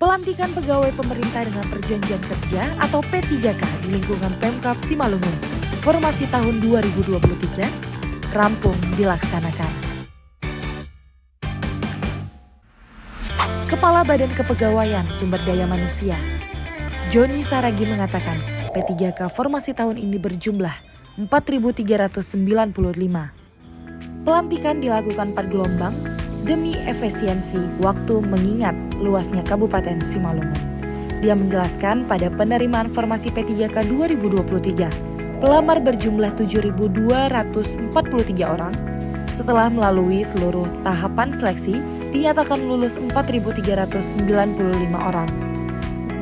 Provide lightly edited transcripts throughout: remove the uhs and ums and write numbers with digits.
Pelantikan pegawai pemerintah dengan perjanjian kerja atau P3K di lingkungan Pemkab Simalungun, formasi tahun 2023, rampung dilaksanakan. Kepala Badan Kepegawaian Sumber Daya Manusia, Joni Saragi mengatakan P3K formasi tahun ini berjumlah 4.395. Pelantikan dilakukan 4 gelombang demi efisiensi waktu mengingat luasnya Kabupaten Simalungun. Dia menjelaskan pada penerimaan formasi P3K 2023, pelamar berjumlah 7.243 orang. Setelah melalui seluruh tahapan seleksi, dinyatakan lulus 4.395 orang.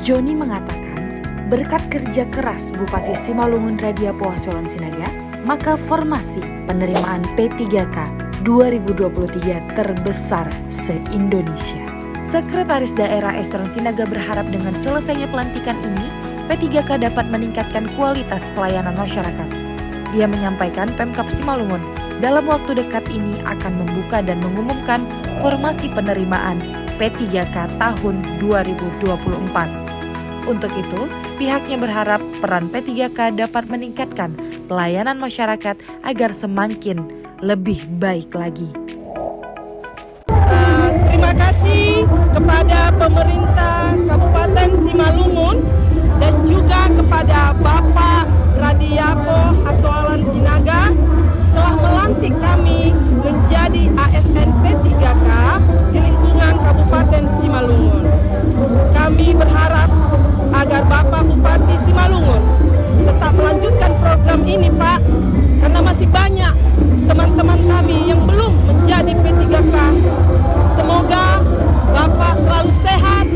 Joni mengatakan, berkat kerja keras Bupati Simalungun Radia Poah Solon Sinaga, maka formasi penerimaan P3K 2023 terbesar se-Indonesia. Sekretaris Daerah Esteron Sinaga berharap dengan selesainya pelantikan ini, P3K dapat meningkatkan kualitas pelayanan masyarakat. Dia menyampaikan Pemkab Simalungun dalam waktu dekat ini akan membuka dan mengumumkan formasi penerimaan P3K tahun 2024. Untuk itu, pihaknya berharap peran P3K dapat meningkatkan pelayanan masyarakat agar semakin lebih baik lagi. Terima kasih kepada pemerintah Kabupaten Simalungun dan juga kepada Bapak Radiapo Hasoalan Sinaga telah melantik kami menjadi ASN P3K di lingkungan Kabupaten Simalungun. Kami berharap agar Bapak Bupati Simalungun tetap melanjutkan program ini, Pak, karena masih banyak teman-teman kami yang belum menjadi P3K. Semoga Bapak selalu sehat,